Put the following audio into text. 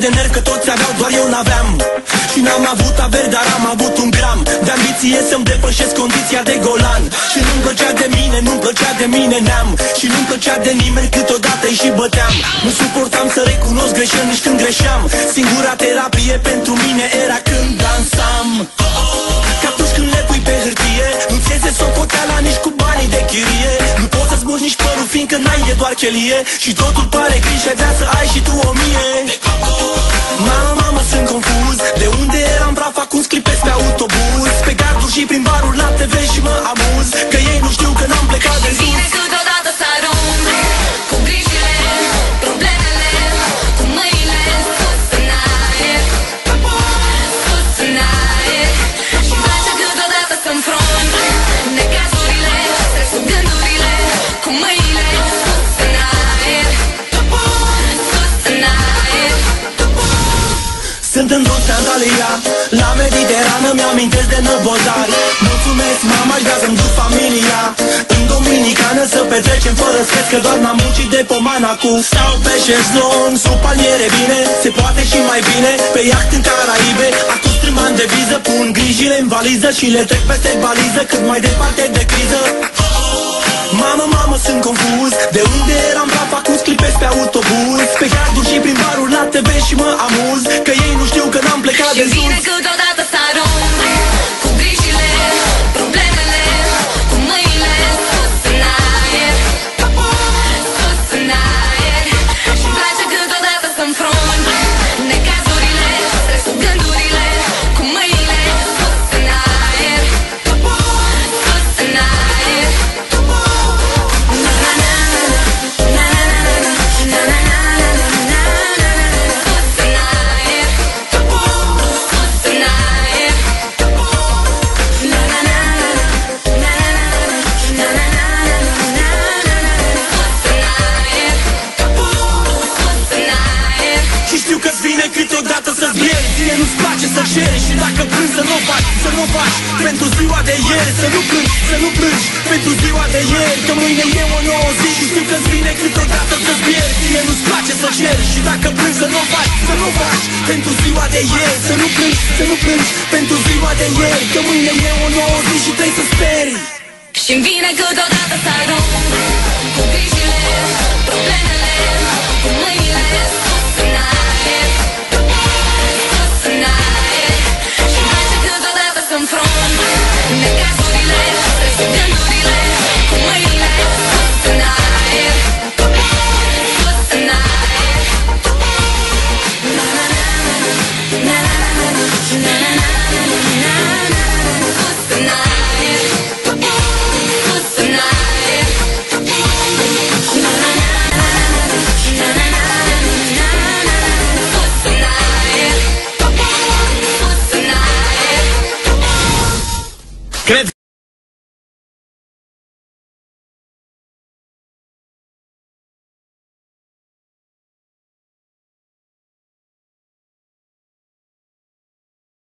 de nervi că toți aveau, doar eu n-aveam. Și n-am avut averi, dar am avut un gram de ambiție să-mi depășesc condiția de golan. Și nu-mi plăcea de mine, nu-mi plăcea de mine neam. Și nu-mi plăcea de nimeni, câteodată îi și băteam. Nu suportam să recunosc greșeli nici când greșeam. Singura terapie pentru mine era când dansam. Că atunci când le pui pe hârtie, nu-ți iese socoteala nici cu banii de chirie. Nu poți să-ți muși nici părul, fiindcă n-ai, e doar chelie. Și totul pare gri și ai vrea să ai și tu 1000. Mamă, mamă, sunt confuz. De unde eram praf, acum sclipesc pe autobuz. Pe garduri și prin baruri la TV și mă amuz. Că ei nu știu că n-am plecat de sus. Vine câteodată să arunc cu grijile, problemele, cu mâinile sus în aer, sus în aer. Și-mi place câteodată să-mi front necazurile, stresul, gândurile, cu mâinile sus în aer, sus în aer. Sunt în drum spre Antalya, la Mediterană, mi-amintesc de năbodari. Mulțumesc, mama, aș vrea să-mi duc familia în Dominicană să petrecem fără stres, că doar n-am muncit de pomana cu. Stau pe șezlong, sub palmiere bine, se poate și mai bine, pe iaht în Caraibe. Acum strâng bani de viză, pun grijile în valiză și le trec peste baliză, cât mai departe de criză. Mamă, mamă, sunt confuz. De unde eram praf, acum sclipesc pe autobuz. Pe garduri și prin baruri la TV și mă amuz. Că ei nu știu că n-am plecat de sus. Și vine câteodată să arunc cu grijile, problemele, cu mâinile sus în aer, sus în aer. Și-mi place câteodată să-mi front necazurile, stresul, gândurile, cu mâinile sus în aer, sus în aer. Câteodată să-ți ieri, ție nu-ți place să ceri. Și dacă plângi să nu faci, să nu faci. Pentru ziua de ieri, să nu plângi, să nu plângi. Pentru ziua de ieri, că mâine e o nouă zi. Și știu că-ți vine câteodată să-ți ieri, ție nu-ți place să ceri. Și dacă plângi să nu faci, să nu faci. Pentru ziua de ieri, să nu plângi, să nu plângi. Pentru ziua de ieri, că mâine e o nouă zi și trebuie să speri. Și-mi vine câteodată să arunc cu grijile, problemele, cu mâinile